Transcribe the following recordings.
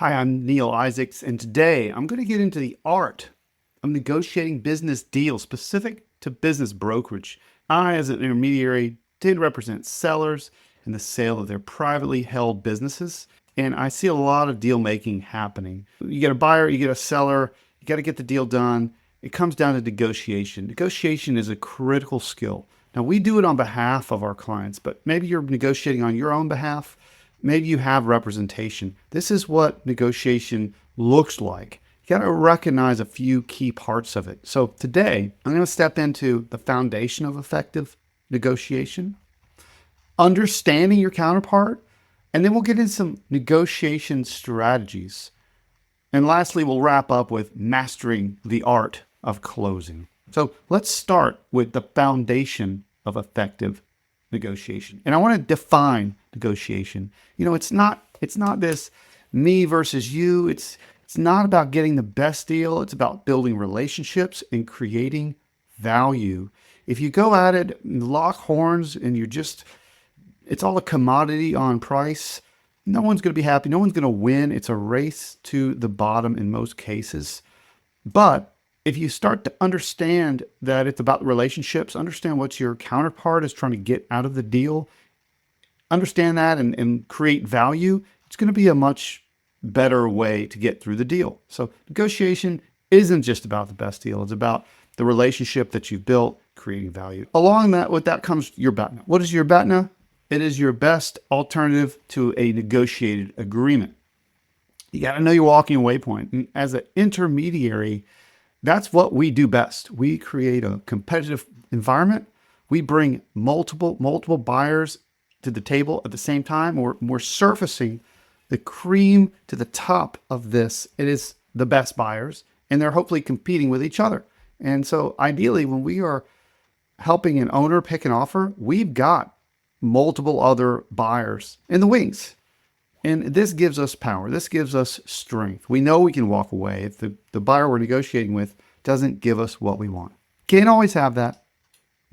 Hi, I'm Neil Isaacs, and today I'm going to get into the art of negotiating business deals specific to business brokerage. I, as an intermediary, did represent sellers in the sale of their privately held businesses, and I see a lot of deal making happening. You get a buyer, you get a seller, you got to get the deal done. It comes down to negotiation. Negotiation is a critical skill. Now, we do it on behalf of our clients, but maybe you're negotiating on your own behalf. Maybe you have representation. This is what negotiation looks like. You got to recognize a few key parts of it. So today, I'm going to step into the foundation of effective negotiation, understanding your counterpart, and then we'll get into some negotiation strategies. And lastly, we'll wrap up with mastering the art of closing. So let's start with the foundation of effective negotiation. And I want to define negotiation. It's not this me versus you. It's not about getting the best deal. It's about building relationships and creating value. If you go at it and lock horns and it's all a commodity on price, no one's going to be happy. No one's going to win. It's a race to the bottom in most cases. But if you start to understand that it's about relationships, understand what your counterpart is trying to get out of the deal, understand that and create value, it's going to be a much better way to get through the deal. So negotiation isn't just about the best deal. It's about the relationship that you've built, creating value. With that comes your BATNA. What is your BATNA? It is your best alternative to a negotiated agreement. You got to know your walking away point. And as an intermediary, that's what we do best. We create a competitive environment. We bring multiple buyers to the table at the same time. We're surfacing the cream to the top of this. It is the best buyers, and they're hopefully competing with each other. And so ideally, when we are helping an owner pick an offer, we've got multiple other buyers in the wings. And this gives us power. This gives us strength. We know we can walk away if the buyer we're negotiating with doesn't give us what we want. Can't always have that,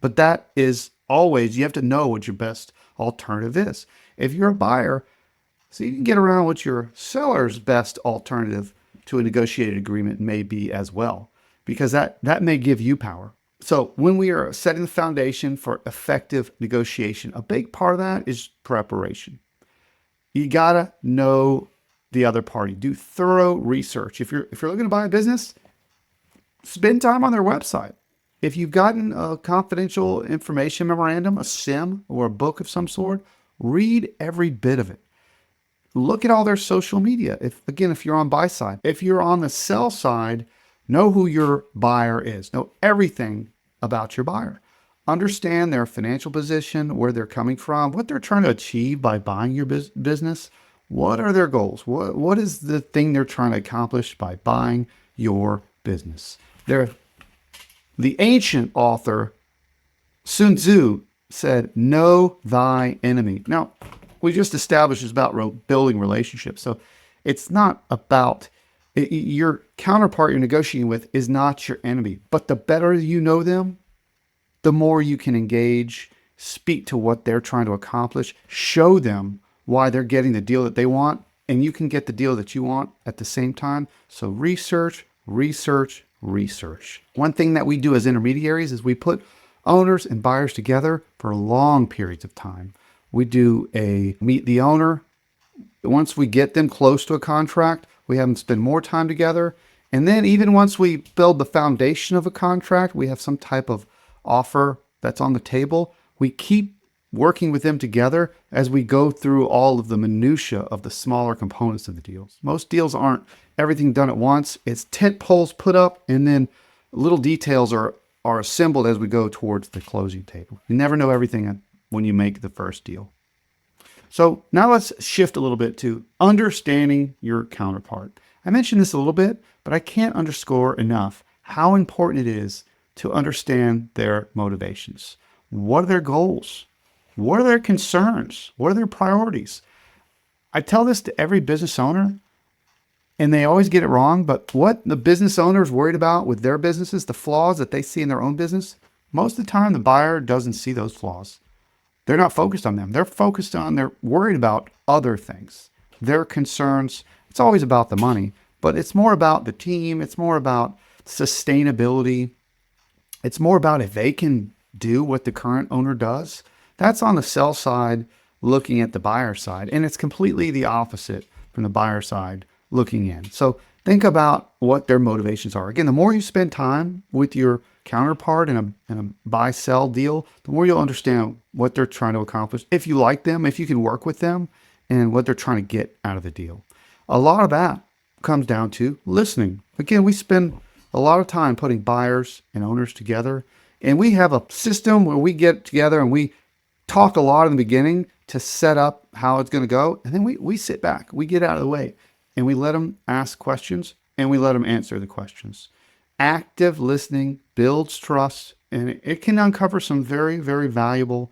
but that is always, you have to know what your best alternative is. If you're a buyer, so you can get around what your seller's best alternative to a negotiated agreement may be as well, because that may give you power. So when we are setting the foundation for effective negotiation, a big part of that is preparation. You gotta know the other party. Do thorough research. If you're looking to buy a business, spend time on their website. If you've gotten a confidential information memorandum, a SIM, or a book of some sort, read every bit of it. Look at all their social media. If you're on buy side, if you're on the sell side, know who your buyer is. Know everything about your buyer. Understand their financial position, where they're coming from, what they're trying to achieve by buying your business. What are their goals? What is the thing they're trying to accomplish by buying your business? The ancient author Sun Tzu said, "Know thy enemy." Now, we just established it's about building relationships. So it's not about your counterpart you're negotiating with is not your enemy, but the better you know them, the more you can engage, speak to what they're trying to accomplish, show them why they're getting the deal that they want, and you can get the deal that you want at the same time. So research. One thing that we do as intermediaries is we put owners and buyers together for long periods of time. We do a meet the owner. Once we get them close to a contract, we have them spend more time together. And then even once we build the foundation of a contract, we have some type of offer that's on the table. We keep working with them together as we go through all of the minutia of the smaller components of the deals. Most deals aren't everything done at once. It's tent poles put up, and then little details are assembled as we go towards the closing table. You never know everything when you make the first deal. So now let's shift a little bit to understanding your counterpart. I mentioned this a little bit, but I can't underscore enough how important it is to understand their motivations. What are their goals? What are their concerns? What are their priorities? I tell this to every business owner, and they always get it wrong, but what the business owner is worried about with their businesses, the flaws that they see in their own business, most of the time the buyer doesn't see those flaws. They're not focused on them. They're worried about other things, their concerns, It's always about the money, but it's more about the team. It's more about sustainability. It's more about if they can do what the current owner does. That's on the sell side looking at the buyer side. And it's completely the opposite from the buyer side looking in. So think about what their motivations are. Again, the more you spend time with your counterpart in a buy sell deal, the more you'll understand what they're trying to accomplish. If you like them, if you can work with them, and what they're trying to get out of the deal. A lot of that comes down to listening. Again, we spend a lot of time putting buyers and owners together, and we have a system where we get together and we talk a lot in the beginning to set up how it's going to go. And then we sit back, we get out of the way, and we let them ask questions and we let them answer the questions. Active listening builds trust, and it can uncover some very, very valuable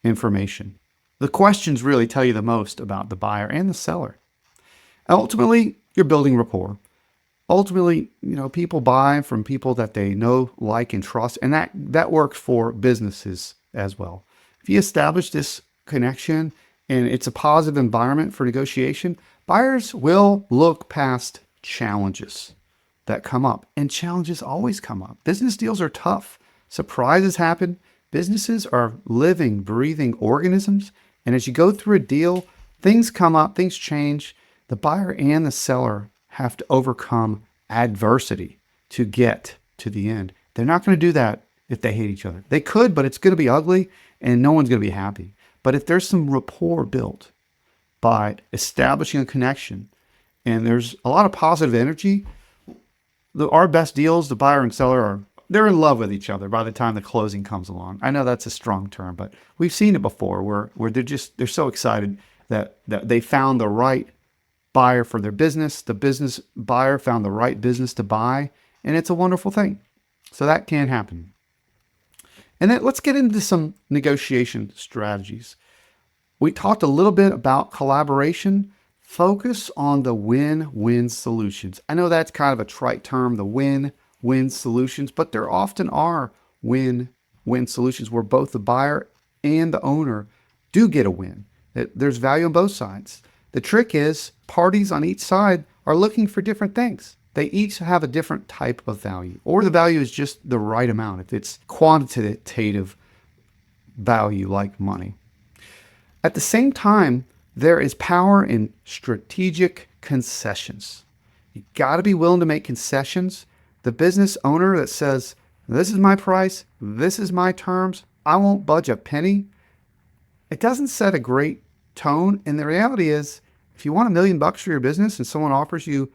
information. The questions really tell you the most about the buyer and the seller. Ultimately, you're building rapport. Ultimately, people buy from people that they know, like, and trust, and that works for businesses as well. If you establish this connection and it's a positive environment for negotiation, buyers will look past challenges that come up, and challenges always come up. Business deals are tough. Surprises happen. Businesses are living, breathing organisms, and as you go through a deal, things come up, things change. The buyer and the seller have to overcome adversity to get to the end. They're not going to do that if they hate each other. They could, but it's going to be ugly and no one's going to be happy. But if there's some rapport built by establishing a connection and there's a lot of positive energy, our best deals, the buyer and seller they're in love with each other by the time the closing comes along. I know that's a strong term, but we've seen it before where they're so excited that they found the right buyer for their business. The business buyer found the right business to buy, and it's a wonderful thing. So that can happen. And then let's get into some negotiation strategies. We talked a little bit about collaboration. Focus on the win-win solutions. I know that's kind of a trite term, the win-win solutions, but there often are win-win solutions where both the buyer and the owner do get a win. There's value on both sides. The trick is parties on each side are looking for different things. They each have a different type of value, or the value is just the right amount if it's quantitative value like money. At the same time, there is power in strategic concessions. You got to be willing to make concessions. The business owner that says, this is my price, this is my terms, I won't budge a penny, it doesn't set a great tone. And the reality is, if you want $1 million for your business and someone offers you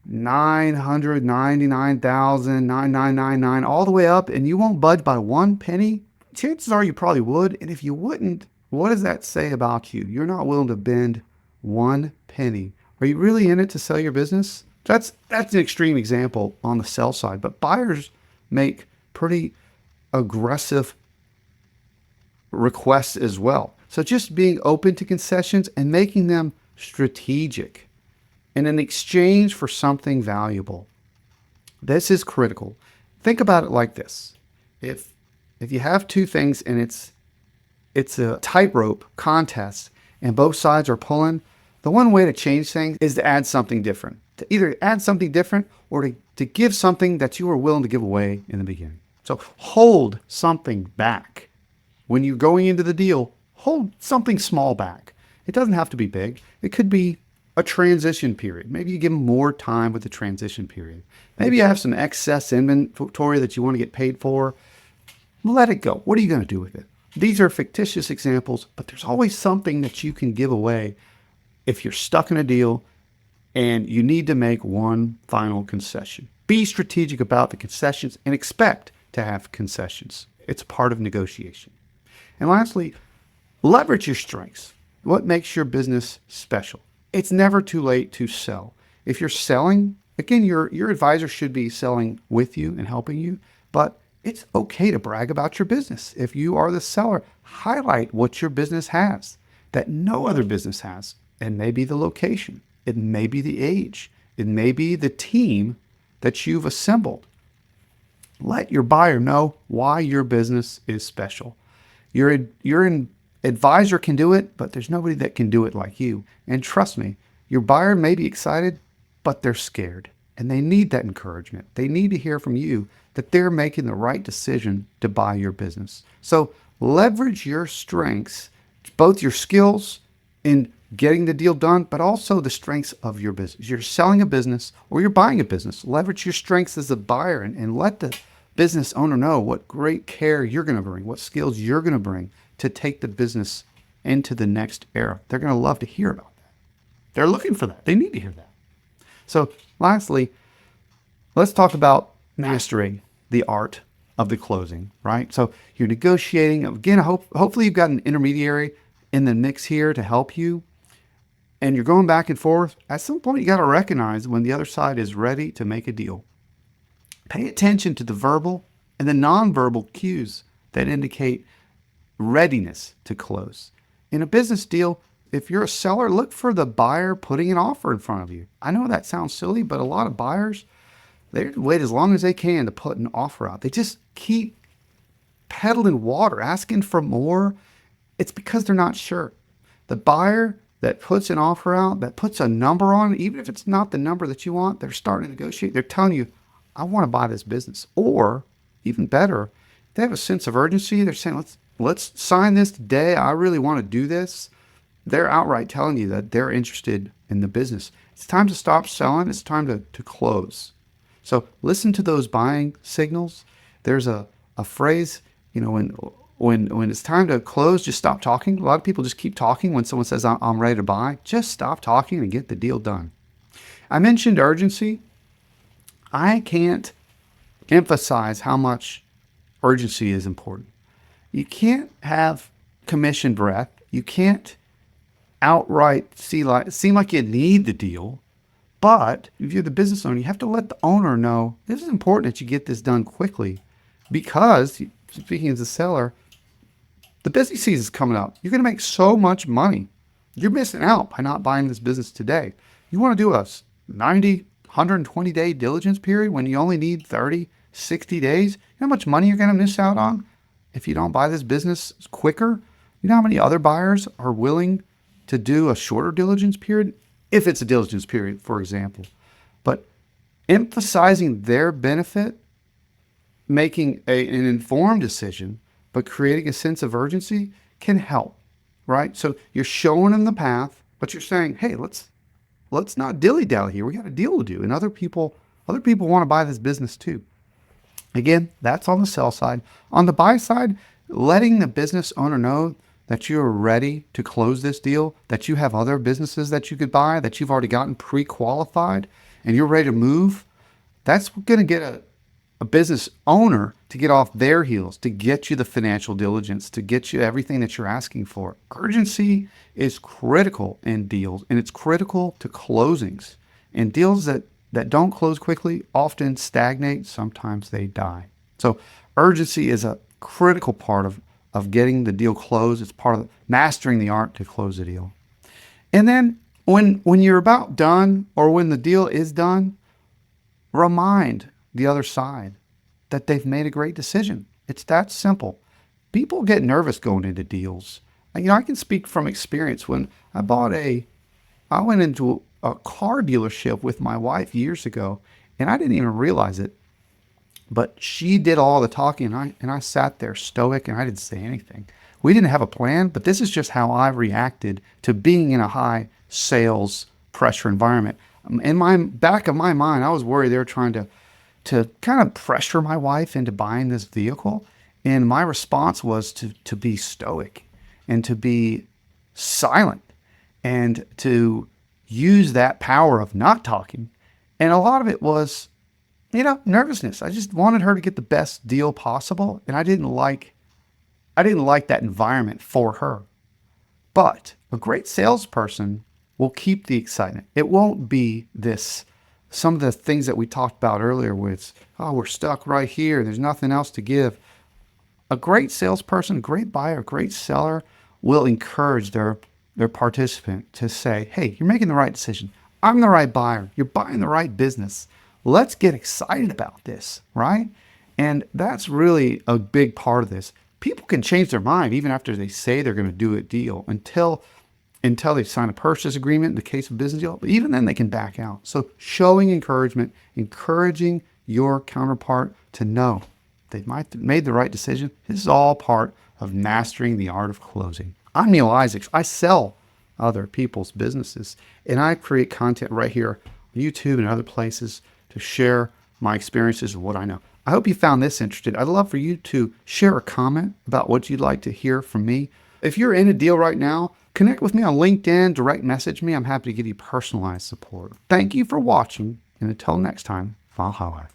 $999,999 all the way up and you won't budge by 1 penny, chances are you probably would. And if you wouldn't, what does that say about you? You're not willing to bend 1 penny. Are you really in it to sell your business? That's an extreme example on the sell side, but buyers make pretty aggressive requests as well. So just being open to concessions and making them strategic and in exchange for something valuable. This is critical. Think about it like this. If you have two things and it's a tightrope contest and both sides are pulling, the one way to change things is to add something different. To either add something different or to give something that you were willing to give away in the beginning. So hold something back. When you're going into the deal, hold something small back. It doesn't have to be big. It could be a transition period. Maybe you give them more time with the transition period. Maybe you have some excess inventory that you want to get paid for. Let it go. What are you going to do with it? These are fictitious examples, but there's always something that you can give away if you're stuck in a deal and you need to make one final concession. Be strategic about the concessions and expect to have concessions. It's part of negotiation. And lastly, leverage your strengths. What makes your business special? It's never too late to sell. If you're selling, again, your advisor should be selling with you and helping you, but it's okay to brag about your business. If you are the seller, highlight what your business has that no other business has. It may be the location. It may be the age. It may be the team that you've assembled. Let your buyer know why your business is special. Your advisor can do it, but there's nobody that can do it like you. And trust me, Your buyer may be excited, but they're scared and they need that encouragement. They need to hear from you that they're making the right decision to buy your business. So leverage your strengths, both your skills in getting the deal done, but also the strengths of your business. You're selling a business or you're buying a business. Leverage your strengths as a buyer and let the business owner know what great care you're going to bring, what skills you're going to bring to take the business into the next era. They're going to love to hear about that. They're looking for that. They need to hear that. So lastly, let's talk about mastering the art of the closing, right? So you're negotiating. Again, hopefully you've got an intermediary in the mix here to help you. And you're going back and forth. At some point, you got to recognize when the other side is ready to make a deal. Pay attention to the verbal and the nonverbal cues that indicate readiness to close. In a business deal, if you're a seller, look for the buyer putting an offer in front of you. I know that sounds silly, but a lot of buyers, they wait as long as they can to put an offer out. They just keep peddling water, asking for more. It's because they're not sure. The buyer that puts an offer out, that puts a number on it, even if it's not the number that you want, they're starting to negotiate. They're telling you, I want to buy this business. Or even better, they have a sense of urgency. They're saying, let's sign this today. I really want to do this. They're outright telling you that they're interested in the business. It's time to stop selling. It's time to close. So listen to those buying signals. There's a phrase, when it's time to close, just stop talking. A lot of people just keep talking when someone says, I'm ready to buy. Just stop talking and get the deal done. I mentioned urgency. I can't emphasize how much urgency is important. You can't have commission breath. You can't outright seem like you need the deal. But if you're the business owner, you have to let the owner know this is important that you get this done quickly, because speaking as a seller, the busy season is coming up. You're going to make so much money. You're missing out by not buying this business today. You want to do a 90, 120-day diligence period when you only need 30, 60 days? You know how much money you're going to miss out on if you don't buy this business quicker? You know how many other buyers are willing to do a shorter diligence period, if it's a diligence period, for example. But emphasizing their benefit, making an informed decision, but creating a sense of urgency can help, right? So you're showing them the path, but you're saying, hey, let's not dilly-dally here. We got a deal to do. And other people want to buy this business too. Again, that's on the sell side. On the buy side, letting the business owner know that you're ready to close this deal, that you have other businesses that you could buy, that you've already gotten pre-qualified, and you're ready to move. That's going to get a business owner to get off their heels, to get you the financial diligence, to get you everything that you're asking for. Urgency is critical in deals, and it's critical to closings. And deals that don't close quickly often stagnate. Sometimes they die. So urgency is a critical part of getting the deal closed. It's part of mastering the art to close a deal. And then when you're about done, or when the deal is done, remind the other side that they've made a great decision. It's that simple. People get nervous going into deals. I can speak from experience. When I went into a car dealership with my wife years ago, and I didn't even realize it, but she did all the talking, and I sat there stoic, and I didn't say anything. We didn't have a plan, but this is just how I reacted to being in a high sales pressure environment. In my back of my mind, I was worried they were trying to kind of pressure my wife into buying this vehicle. And my response was to be stoic and to be silent and to use that power of not talking. And a lot of it was, nervousness. I just wanted her to get the best deal possible. And I didn't like that environment for her. But a great salesperson will keep the excitement. It won't be some of the things that we talked about earlier with, we're stuck right here. There's nothing else to give. A great salesperson, a great buyer, a great seller will encourage their participant to say, hey, you're making the right decision. I'm the right buyer. You're buying the right business. Let's get excited about this, right? And that's really a big part of this. People can change their mind even after they say they're going to do a deal, until until they sign a purchase agreement in the case of business deal. But even then, they can back out. So showing encouragement, encouraging your counterpart to know they might have made the right decision. This is all part of mastering the art of closing. I'm Neil Isaacs. I sell other people's businesses, and I create content right here on YouTube and other places to share my experiences and what I know. I hope you found this interesting. I'd love for you to share a comment about what you'd like to hear from me. If you're in a deal right now, connect with me on LinkedIn, direct message me. I'm happy to give you personalized support. Thank you for watching, and until next time, Valhalla.